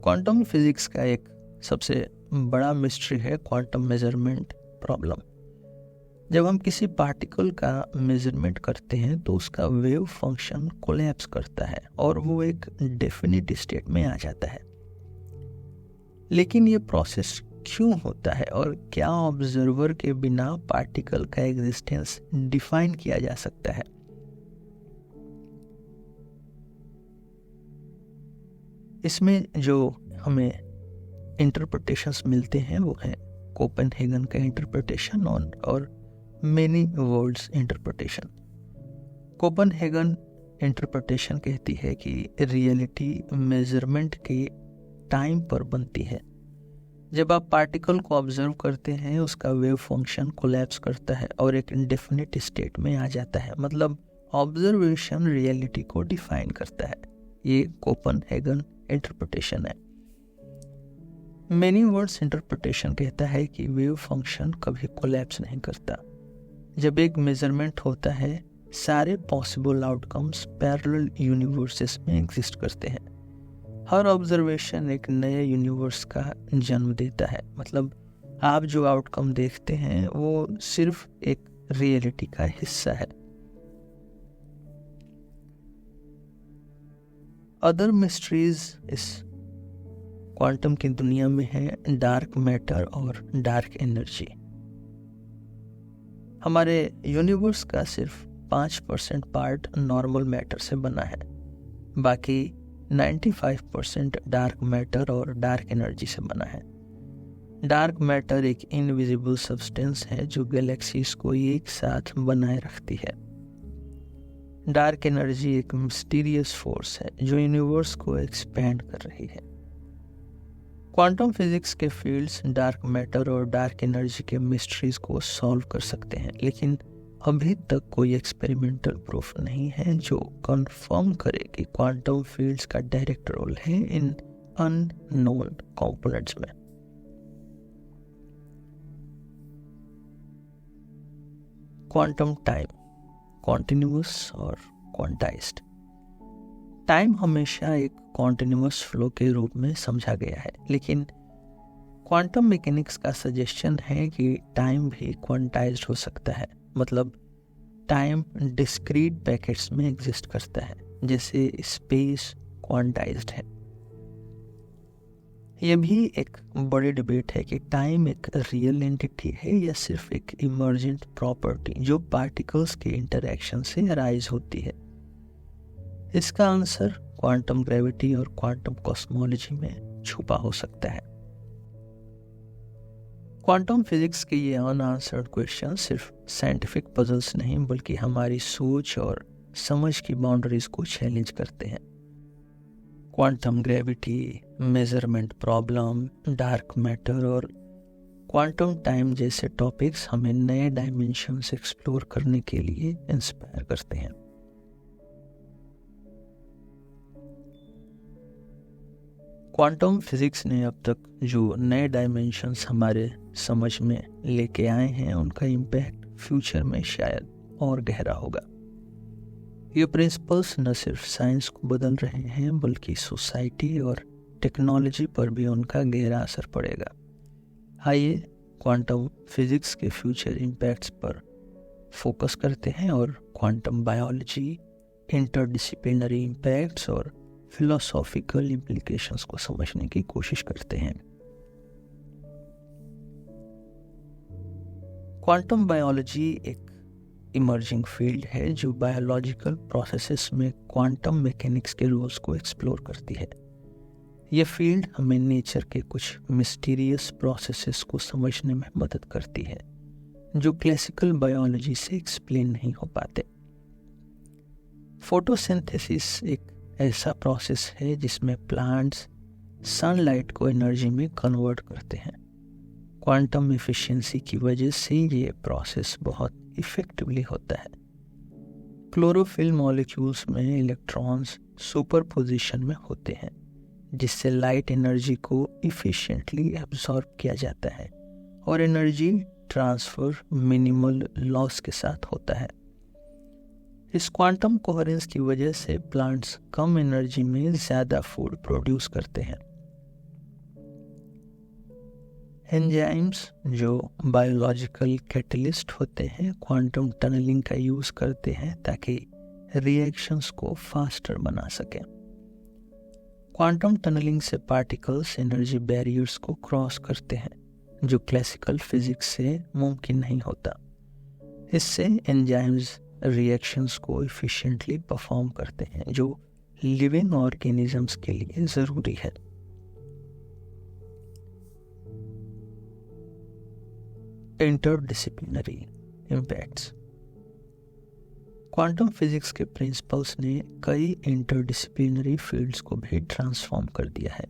[SPEAKER 1] Quantum physics का एक सबसे बड़ा मिस्ट्री है क्वांटम मेजरमेंट प्रॉब्लम। जब हम किसी पार्टिकल का मेजरमेंट करते हैं तो उसका वेव फंक्शन कोलैप्स करता है और वो एक डेफिनिट स्टेट में आ जाता है। लेकिन ये प्रोसेस क्यों होता है और क्या ऑब्जर्वर के बिना पार्टिकल का एग्जिस्टेंस डिफाइन किया जा सकता है? इसमें जो हमें इंटरप्रिटेशंस मिलते हैं वो है कोपेनहेगन का इंटरप्रिटेशन और many world's interpretation. Copenhagen interpretation कहती है कि रियलिटी मेजरमेंट के टाइम पर बनती है। जब आप पार्टिकल को ऑब्जर्व करते हैं उसका वेव फंक्शन कोलैप्स करता है और एक इंडेफिनिट स्टेट में आ जाता है, मतलब ऑब्जर्वेशन रियलिटी को डिफाइन करता है। ये कोपेनहेगन इंटरप्रिटेशन है। मेनी वर्ड्स इंटरप्रिटेशन कहता है कि वेव फंक्शन कभी कोलैप्स नहीं करता। जब एक मेजरमेंट होता है सारे पॉसिबल आउटकम्स पैरेलल यूनिवर्सेस में एग्जिस्ट करते हैं। हर ऑब्जर्वेशन एक नए यूनिवर्स का जन्म देता है, मतलब आप जो आउटकम देखते हैं वो सिर्फ एक रियलिटी का हिस्सा है। अदर मिस्ट्रीज इस क्वांटम की दुनिया में है डार्क मैटर और डार्क एनर्जी। हमारे यूनिवर्स का सिर्फ 5% पार्ट नॉर्मल मैटर से बना है, बाकी 95% डार्क मैटर और डार्क एनर्जी से बना है। डार्क मैटर एक इनविजिबल सब्सटेंस है जो गैलेक्सीज को एक साथ बनाए रखती है। डार्क एनर्जी एक मिस्टीरियस फोर्स है जो यूनिवर्स को एक्सपैंड कर रही है। क्वांटम फिजिक्स के फील्ड्स डार्क मैटर और डार्क एनर्जी के मिस्ट्रीज को सॉल्व कर सकते हैं, लेकिन अभी तक कोई एक्सपेरिमेंटल प्रूफ नहीं है जो कंफर्म करे कि क्वांटम फील्ड्स का डायरेक्ट रोल है इन अननोन कंपोनेंट्स में। क्वांटम टाइम, कॉन्टिन्यूअस और क्वांटाइज्ड। टाइम हमेशा एक कॉन्टिन्यूअस फ्लो के रूप में समझा गया है, लेकिन क्वांटम मैकेनिक्स का सजेशन है कि टाइम भी क्वांटाइज्ड हो सकता है, मतलब टाइम डिस्क्रीट पैकेट्स में एग्जिस्ट करता है जैसे स्पेस क्वांटाइज्ड है। यह भी एक बड़ी डिबेट है कि टाइम एक रियल एंटिटी है या सिर्फ एक इमर्जेंट प्रॉपर्टी जो पार्टिकल्स के इंटरैक्शन से अराइज होती है। इसका आंसर क्वांटम ग्रेविटी और क्वांटम कॉस्मोलॉजी में छुपा हो सकता है। क्वांटम फिजिक्स के ये अनआंसर्ड क्वेश्चन सिर्फ साइंटिफिक पजल्स नहीं बल्कि हमारी सोच और समझ की बाउंड्रीज को चैलेंज करते हैं। Quantum gravity, measurement problem, dark matter और क्वांटम टाइम जैसे टॉपिक्स हमें नए डायमेंशंस एक्सप्लोर करने के लिए इंस्पायर करते हैं। क्वांटम फिजिक्स ने अब तक जो नए डायमेंशंस हमारे समझ में लेके आए हैं, उनका इम्पैक्ट फ्यूचर में शायद और गहरा होगा। ये प्रिंसिपल्स न सिर्फ साइंस को बदल रहे हैं, बल्कि सोसाइटी और टेक्नोलॉजी पर भी उनका गहरा असर पड़ेगा। आइए क्वांटम फिजिक्स के फ्यूचर इम्पैक्ट्स पर फोकस करते हैं और क्वांटम बायोलॉजी, इंटरडिसिप्लिनरी इम्पैक्ट्स और फिलोसॉफिकल इम्प्लीकेशंस को समझने की कोशिश करते हैं। क्वांटम बायोलॉजी एक इमर्जिंग फील्ड है जो बायोलॉजिकल प्रोसेसेस में क्वांटम मैकेनिक्स के रूल्स को एक्सप्लोर करती है। यह फील्ड हमें नेचर के कुछ मिस्टीरियस प्रोसेसेस को समझने में मदद करती है जो क्लासिकल बायोलॉजी से एक्सप्लेन नहीं हो पाते। फोटोसिंथेसिस एक ऐसा प्रोसेस है जिसमें प्लांट्स सनलाइट को एनर्जी में कन्वर्ट करते हैं। क्वांटम एफिशिएंसी की वजह से ये प्रोसेस बहुत इफेक्टिवली होता है। क्लोरोफिल मॉलिक्यूल्स में इलेक्ट्रॉन्स सुपरपोजिशन में होते हैं, जिससे लाइट एनर्जी को इफिशिएंटली एब्जॉर्ब किया जाता है और एनर्जी ट्रांसफर मिनिमल लॉस के साथ होता है। इस क्वांटम कोहेरेंस की वजह से प्लांट्स कम एनर्जी में ज़्यादा फूड प्रोड्यूस करते हैं। एंजाइम्स जो बायोलॉजिकल कैटलिस्ट होते हैं, क्वांटम टनलिंग का यूज़ करते हैं ताकि रिएक्शंस को फास्टर बना सकें। क्वांटम टनलिंग से पार्टिकल्स एनर्जी बैरियर्स को क्रॉस करते हैं, जो क्लासिकल फिजिक्स से मुमकिन नहीं होता। इससे एंजाइम्स रिएक्शंस को एफिशिएंटली परफॉर्म करते हैं, जो लिविंग ऑर्गेनिजम्स के लिए ज़रूरी है। Interdisciplinary impacts. क्वांटम फिजिक्स के प्रिंसिपल्स ने कई इंटरडिसिप्लिनरी फील्ड्स को भी ट्रांसफॉर्म कर दिया है।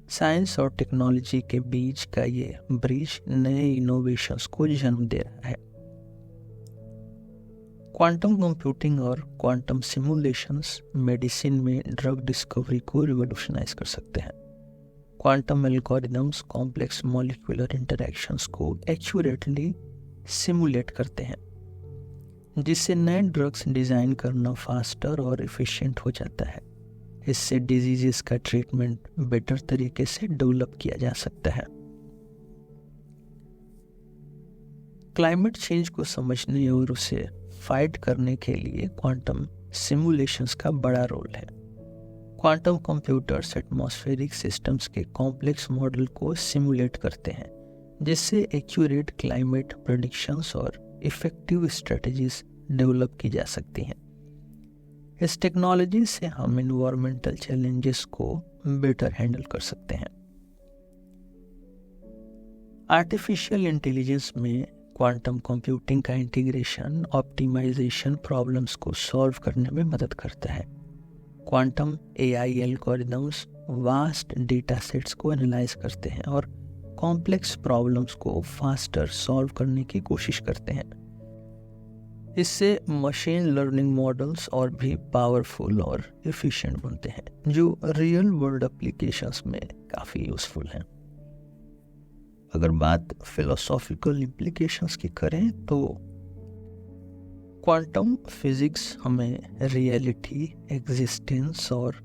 [SPEAKER 1] साइंस और टेक्नोलॉजी के बीच का ये ब्रिज नए इनोवेशंस को जन्म दे रहा है। क्वांटम कंप्यूटिंग और क्वांटम सिमुलेशंस मेडिसिन में ड्रग डिस्कवरी को रिवॉल्यूशनाइज कर सकते हैं। Quantum algorithms complex molecular interactions को एक्यूरेटली सिमुलेट करते हैं, जिससे नए ड्रग्स डिज़ाइन करना फास्टर और एफिशिएंट हो जाता है। इससे डिजीजेस का ट्रीटमेंट बेटर तरीके से डेवलप किया जा सकता है। क्लाइमेट चेंज को समझने और उसे फाइट करने के लिए क्वांटम सिमुलेशंस का बड़ा रोल है। क्वांटम कंप्यूटर्स एटमॉस्फेरिक सिस्टम्स के कॉम्प्लेक्स मॉडल को सिमुलेट करते हैं, जिससे एक्यूरेट क्लाइमेट प्रेडिक्शंस और इफेक्टिव स्ट्रेटजीज डेवलप की जा सकती हैं। इस टेक्नोलॉजी से हम इन्वायरमेंटल चैलेंजेस को बेटर हैंडल कर सकते हैं। आर्टिफिशियल इंटेलिजेंस में क्वांटम कंप्यूटिंग का इंटीग्रेशन ऑप्टिमाइजेशन प्रॉब्लम्स को सॉल्व करने में मदद करता है। Quantum AI algorithms vast data sets को एनालाइज करते हैं और कॉम्प्लेक्स प्रॉब्लम्स को फास्टर सॉल्व करने की कोशिश करते हैं। इससे मशीन लर्निंग मॉडल्स और भी पावरफुल और एफिशिएंट बनते हैं, जो रियल वर्ल्ड एप्लीकेशंस में काफ़ी यूज़फुल हैं। अगर बात फिलोसॉफिकल इम्प्लीकेशंस की करें तो क्वांटम फिजिक्स हमें रियलिटी, एग्जिस्टेंस और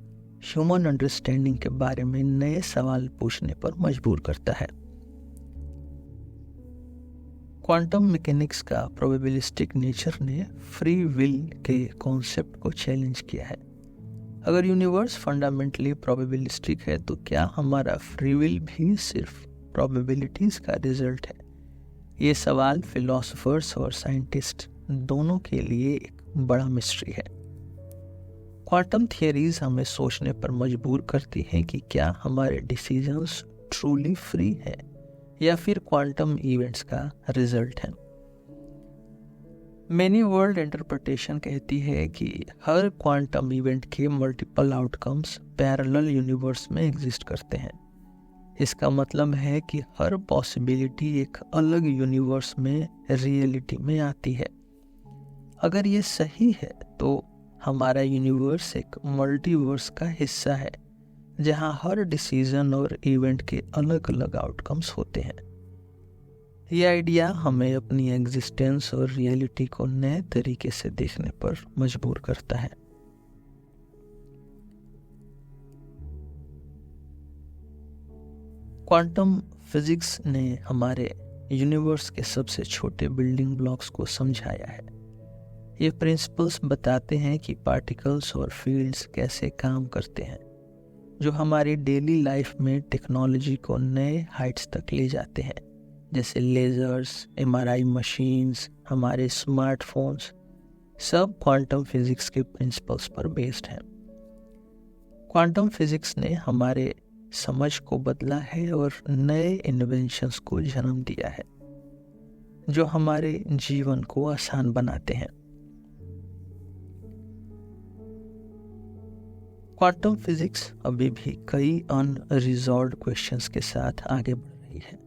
[SPEAKER 1] ह्यूमन अंडरस्टैंडिंग के बारे में नए सवाल पूछने पर मजबूर करता है। क्वांटम मैकेनिक्स का प्रोबेबिलिस्टिक नेचर ने फ्री विल के कॉन्सेप्ट को चैलेंज किया है। अगर यूनिवर्स फंडामेंटली प्रोबेबिलिस्टिक है तो क्या हमारा फ्री विल भी सिर्फ प्रोबेबिलिटीज का रिजल्ट है? ये सवाल फिलोसोफर्स और साइंटिस्ट दोनों के लिए एक बड़ा मिस्ट्री है। क्वांटम थियरीज हमें सोचने पर मजबूर करती हैं कि क्या हमारे डिसीजंस ट्रूली फ्री है या फिर क्वांटम इवेंट्स का रिजल्ट है। मेनी वर्ल्ड इंटरप्रिटेशन कहती है कि हर क्वांटम इवेंट के मल्टीपल आउटकम्स पैरेलल यूनिवर्स में एग्जिस्ट करते हैं। इसका मतलब है कि हर पॉसिबिलिटी एक अलग यूनिवर्स में रियलिटी में आती है। अगर ये सही है तो हमारा यूनिवर्स एक मल्टीवर्स का हिस्सा है, जहां हर डिसीजन और इवेंट के अलग अलग आउटकम्स होते हैं। ये आइडिया हमें अपनी एग्जिस्टेंस और रियलिटी को नए तरीके से देखने पर मजबूर करता है। क्वांटम फिजिक्स ने हमारे यूनिवर्स के सबसे छोटे बिल्डिंग ब्लॉक्स को समझाया है। ये प्रिंसिपल्स बताते हैं कि पार्टिकल्स और फील्ड्स कैसे काम करते हैं, जो हमारी डेली लाइफ में टेक्नोलॉजी को नए हाइट्स तक ले जाते हैं, जैसे लेजर्स, MRI मशीन्स, हमारे स्मार्टफोन्स, सब क्वांटम फिजिक्स के प्रिंसिपल्स पर बेस्ड हैं। क्वांटम फिजिक्स ने हमारे समझ को बदला है और नए इन्वेंशंस को जन्म दिया है, जो हमारे जीवन को आसान बनाते हैं। क्वांटम फिजिक्स अभी भी कई अनरिजॉल्व्ड क्वेश्चंस के साथ आगे बढ़ रही है।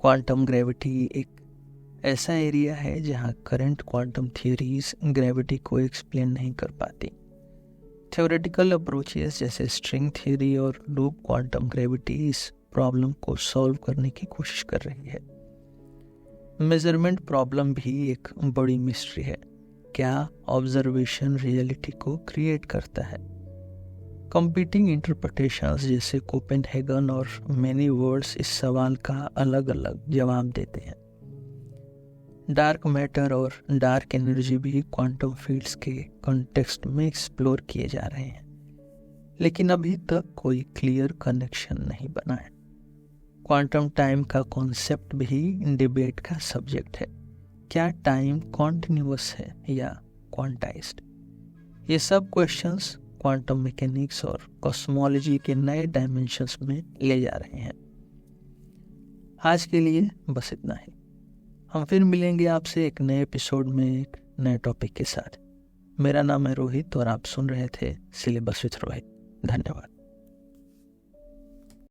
[SPEAKER 1] क्वांटम ग्रेविटी एक ऐसा एरिया है जहां करंट क्वांटम थ्योरीज ग्रेविटी को एक्सप्लेन नहीं कर पाती। थ्योरेटिकल अप्रोचेस जैसे स्ट्रिंग थ्योरी और लूप क्वांटम ग्रेविटी इस प्रॉब्लम को सॉल्व करने की कोशिश कर रही है। मेजरमेंट प्रॉब्लम भी एक बड़ी मिस्ट्री है। क्या ऑब्जर्वेशन रियलिटी को क्रिएट करता है? कंपीटिंग इंटरप्रिटेशंस जैसे कोपेनहेगन और मेनी वर्ड्स इस सवाल का अलग अलग जवाब देते हैं। डार्क मैटर और डार्क एनर्जी भी क्वांटम फील्ड्स के कॉन्टेक्स्ट में एक्सप्लोर किए जा रहे हैं, लेकिन अभी तक कोई क्लियर कनेक्शन नहीं बना है। क्वांटम टाइम का कॉन्सेप्ट भी डिबेट का सब्जेक्ट है। क्या टाइम कॉन्टिन्यूअस है या क्वांटाइज्ड? ये सब क्वेश्चंस क्वांटम मैकेनिक्स और कॉस्मोलॉजी के नए डायमेंशंस में ले जा रहे हैं। आज के लिए बस इतना ही। हम फिर मिलेंगे आपसे एक नए एपिसोड में एक नए टॉपिक के साथ। मेरा नाम है रोहित और आप सुन रहे थे सिलेबस विद रोहित। धन्यवाद।